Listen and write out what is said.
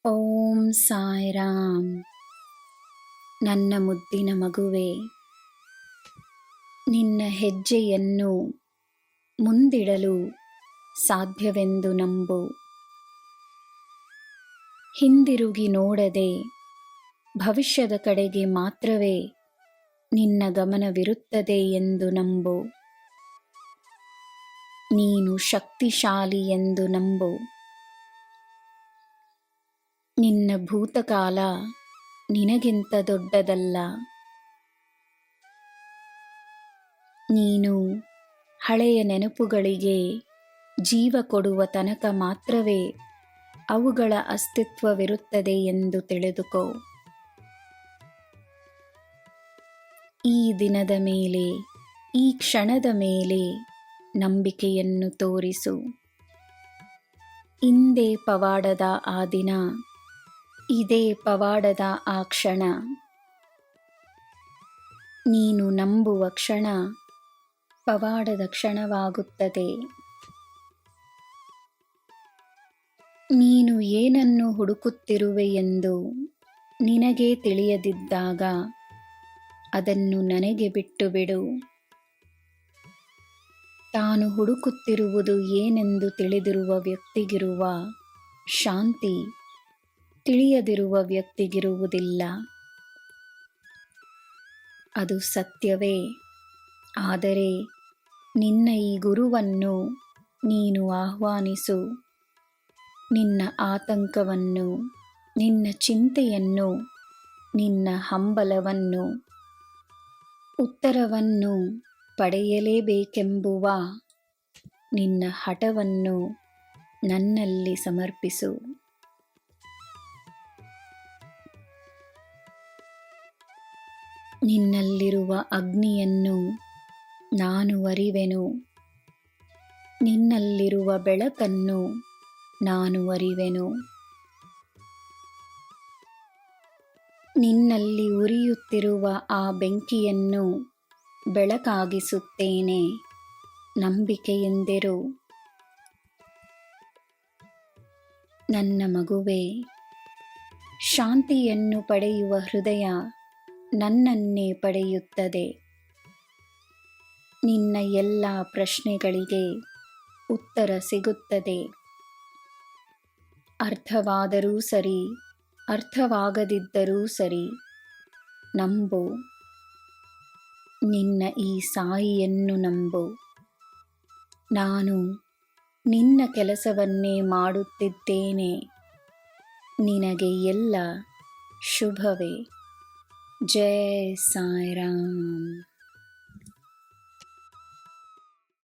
ಓಂ ಸಾಯಿರಾಮ್. ನನ್ನ ಮುದ್ದಿನ ಮಗುವೆ, ನಿನ್ನ ಹೆಜ್ಜೆಯನ್ನು ಮುಂದಿಡಲು ಸಾಧ್ಯವೆಂದು ನಂಬು. ಹಿಂದಿರುಗಿ ನೋಡದೆ ಭವಿಷ್ಯದ ಕಡೆಗೆ ಮಾತ್ರವೇ ನಿನ್ನ ಗಮನವಿರುತ್ತದೆ ಎಂದು ನಂಬು. ನೀನು ಶಕ್ತಿಶಾಲಿ ಎಂದು ನಂಬು. ನಿನ್ನ ಭೂತಕಾಲ ನಿನಗಿಂತ ದೊಡ್ಡದಲ್ಲ. ನೀನು ಹಳೆಯ ನೆನಪುಗಳಿಗೆ ಜೀವ ಕೊಡುವ ತನಕ ಮಾತ್ರವೇ ಅವುಗಳ ಅಸ್ತಿತ್ವವಿರುತ್ತದೆ ಎಂದು ತಿಳಿದುಕೋ. ಈ ದಿನದ ಮೇಲೆ, ಈ ಕ್ಷಣದ ಮೇಲೆ ನಂಬಿಕೆಯನ್ನು ತೋರಿಸು. ಇಂದೇ ಪವಾಡದ ಆ ದಿನ, ಇದೇ ಪವಾಡದ ಆ ಕ್ಷಣ. ನೀನು ನಂಬುವ ಕ್ಷಣ ಪವಾಡದ ಕ್ಷಣವಾಗುತ್ತದೆ. ನೀನು ಏನನ್ನು ಹುಡುಕುತ್ತಿರುವೆ ಎಂದು ನಿನಗೇ ತಿಳಿಯದಿದ್ದಾಗ ಅದನ್ನು ನನಗೆ ಬಿಟ್ಟು ಬಿಡು. ತಾನು ಹುಡುಕುತ್ತಿರುವುದು ಏನೆಂದು ತಿಳಿದಿರುವ ವ್ಯಕ್ತಿಗಿರುವ ಶಾಂತಿ ತಿಳಿಯದಿರುವ ವ್ಯಕ್ತಿಗಿರುವುದಿಲ್ಲ. ಅದು ಸತ್ಯವೇ. ಆದರೆ ನಿನ್ನ ಈ ಗುರುವನ್ನು ನೀನು ಆಹ್ವಾನಿಸು. ನಿನ್ನ ಆತಂಕವನ್ನು, ನಿನ್ನ ಚಿಂತೆಯನ್ನು, ನಿನ್ನ ಹಂಬಲವನ್ನು, ಉತ್ತರವನ್ನು ಪಡೆಯಲೇಬೇಕೆಂಬುವ ನಿನ್ನ ಹಠವನ್ನು ನನ್ನಲ್ಲಿ ಸಮರ್ಪಿಸು. ನಿನ್ನಲ್ಲಿರುವ ಅಗ್ನಿಯನ್ನು ನಾನು ಅರಿವೆನು. ನಿನ್ನಲ್ಲಿರುವ ಬೆಳಕನ್ನು ನಾನು ಅರಿವೆನು. ನಿನ್ನಲ್ಲಿ ಉರಿಯುತ್ತಿರುವ ಆ ಬೆಂಕಿಯನ್ನು ಬೆಳಕಾಗಿಸುತ್ತೇನೆ. ನಂಬಿಕೆಯಿಂದಿರು. ನನ್ನ ಮಗುವೇ, ಶಾಂತಿಯನ್ನು ಪಡೆಯುವ ಹೃದಯ ನನ್ನನ್ನೇ ಪಡೆಯುತ್ತದೆ. ನಿನ್ನ ಎಲ್ಲ ಪ್ರಶ್ನೆಗಳಿಗೆ ಉತ್ತರ ಸಿಗುತ್ತದೆ. ಅರ್ಥವಾದರೂ ಸರಿ, ಅರ್ಥವಾಗದಿದ್ದರೂ ಸರಿ, ನಂಬು. ನಿನ್ನ ಈ ಸಾಯಿಯನ್ನು ನಂಬು. ನಾನು ನಿನ್ನ ಕೆಲಸವನ್ನೇ ಮಾಡುತ್ತಿದ್ದೇನೆ. ನಿನಗೆ ಎಲ್ಲ ಶುಭವೇ. ಜೈ ಸಾಯಿರಾಮ್.